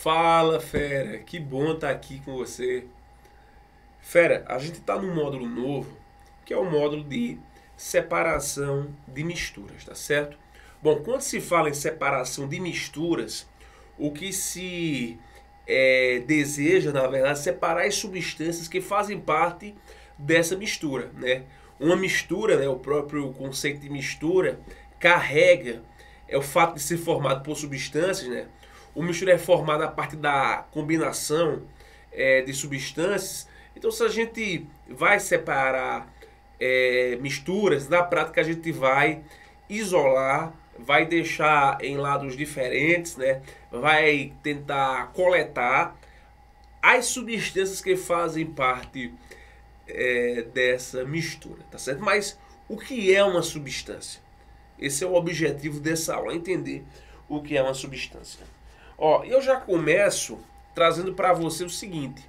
Fala, fera, que bom estar aqui com você. Fera, a gente está num módulo novo, que é o módulo de separação de misturas, tá certo? Bom, quando se fala em separação de misturas, o que se deseja, na verdade, é separar as substâncias que fazem parte dessa mistura, né? Uma mistura, né, o próprio conceito de mistura, carrega o fato de ser formado por substâncias, né? O mistura é formado a partir da combinação de substâncias. Então, se a gente vai separar misturas, na prática a gente vai isolar, vai deixar em lados diferentes, né? Vai tentar coletar as substâncias que fazem parte dessa mistura, tá certo? Mas o que é uma substância? Esse é o objetivo dessa aula, entender o que é uma substância. Ó, eu já começo trazendo para você o seguinte: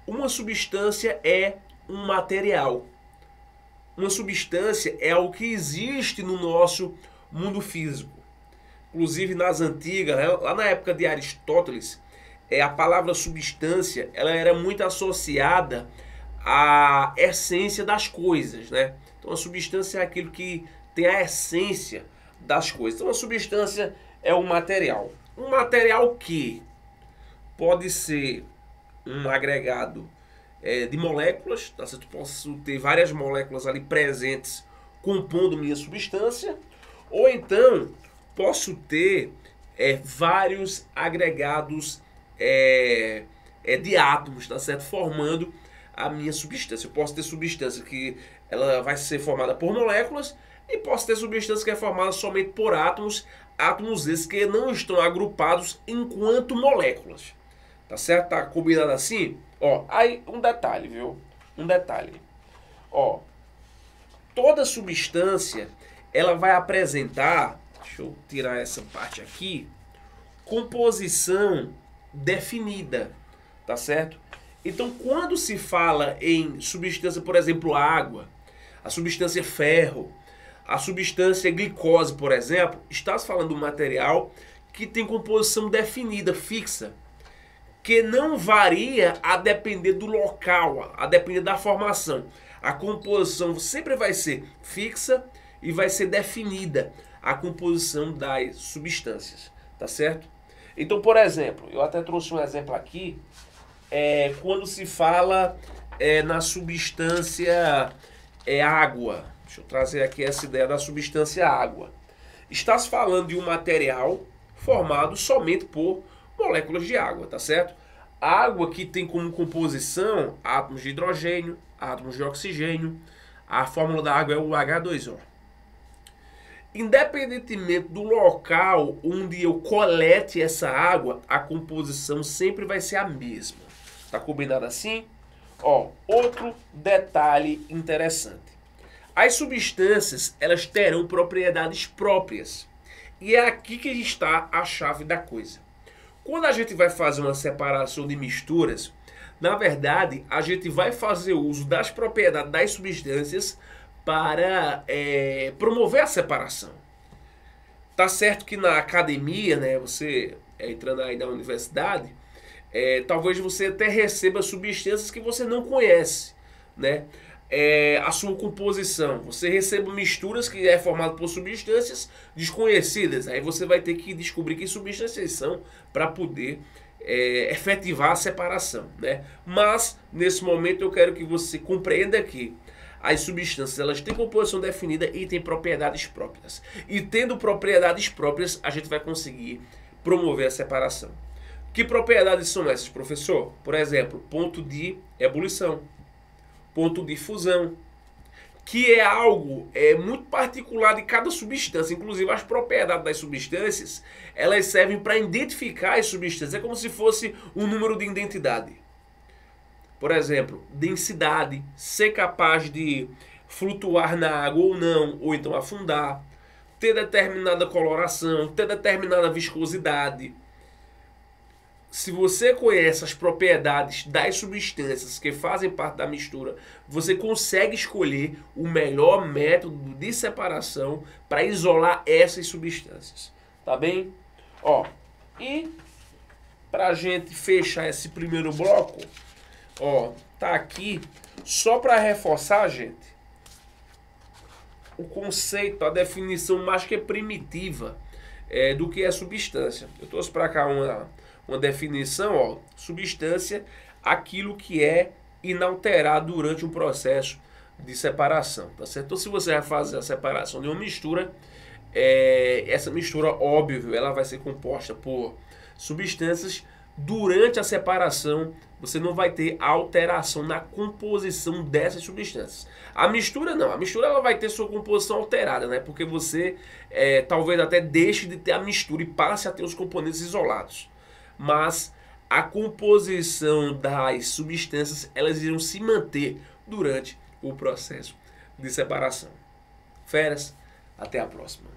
uma substância é um material. Uma substância é algo que existe no nosso mundo físico. Inclusive nas antigas, né, lá na época de Aristóteles, a palavra substância ela era muito associada à essência das coisas, né? Então a substância é aquilo que tem a essência das coisas. Então a substância é um material. Um material que pode ser um agregado de moléculas, tá certo? Posso ter várias moléculas ali presentes compondo minha substância, ou então posso ter vários agregados de átomos, tá certo? Formando a minha substância. Eu posso ter substância que ela vai ser formada por moléculas e posso ter substância que é formada somente por átomos, átomos esses que não estão agrupados enquanto moléculas. Tá certo? Tá combinado assim? Ó, aí um detalhe, viu? Um detalhe. Ó, toda substância ela vai apresentar, deixa eu tirar essa parte aqui, composição definida, tá certo? Então, quando se fala em substância, por exemplo, água, a substância ferro, a substância glicose, por exemplo, está se falando de um material que tem composição definida, fixa, que não varia a depender do local, a depender da formação. A composição sempre vai ser fixa e vai ser definida a composição das substâncias, tá certo? Então, por exemplo, eu até trouxe um exemplo aqui, quando se fala na substância água. Deixa eu trazer aqui essa ideia da substância água. Está se falando de um material formado somente por moléculas de água, tá certo? A água que tem como composição átomos de hidrogênio, átomos de oxigênio. A fórmula da água é o H2O. Independentemente do local onde eu colete essa água, a composição sempre vai ser a mesma. Tá combinado assim? Ó, outro detalhe interessante. As substâncias, elas terão propriedades próprias. E é aqui que está a chave da coisa. Quando a gente vai fazer uma separação de misturas, na verdade, a gente vai fazer uso das propriedades das substâncias para promover a separação. Tá certo que na academia, né, você entrando aí na universidade, talvez você até receba substâncias que você não conhece, né? A sua composição. Você recebe misturas que é formado por substâncias desconhecidas. Aí você vai ter que descobrir que substâncias são para poder efetivar a separação, né? Mas nesse momento eu quero que você compreenda que as substâncias elas têm composição definida e têm propriedades próprias. E tendo propriedades próprias, a gente vai conseguir promover a separação. Que propriedades são essas, professor? Por exemplo, ponto de ebulição, ponto de fusão, que é algo muito particular de cada substância. Inclusive as propriedades das substâncias, elas servem para identificar as substâncias. É como se fosse um número de identidade. Por exemplo, densidade, ser capaz de flutuar na água ou não, ou então afundar, ter determinada coloração, ter determinada viscosidade. Se você conhece as propriedades das substâncias que fazem parte da mistura, você consegue escolher o melhor método de separação para isolar essas substâncias. Tá bem? Ó, e para a gente fechar esse primeiro bloco, ó, tá aqui só para reforçar, gente, o conceito, a definição mais que primitiva do que é substância. Eu trouxe para cá uma definição, ó, substância, aquilo que é inalterado durante um processo de separação, tá certo? Então, se você vai fazer a separação de uma mistura, essa mistura, óbvio, ela vai ser composta por substâncias. Durante a separação, você não vai ter alteração na composição dessas substâncias. A mistura não, a mistura ela vai ter sua composição alterada, né? Porque você talvez até deixe de ter a mistura e passe a ter os componentes isolados. Mas a composição das substâncias, elas irão se manter durante o processo de separação. Feras, até a próxima.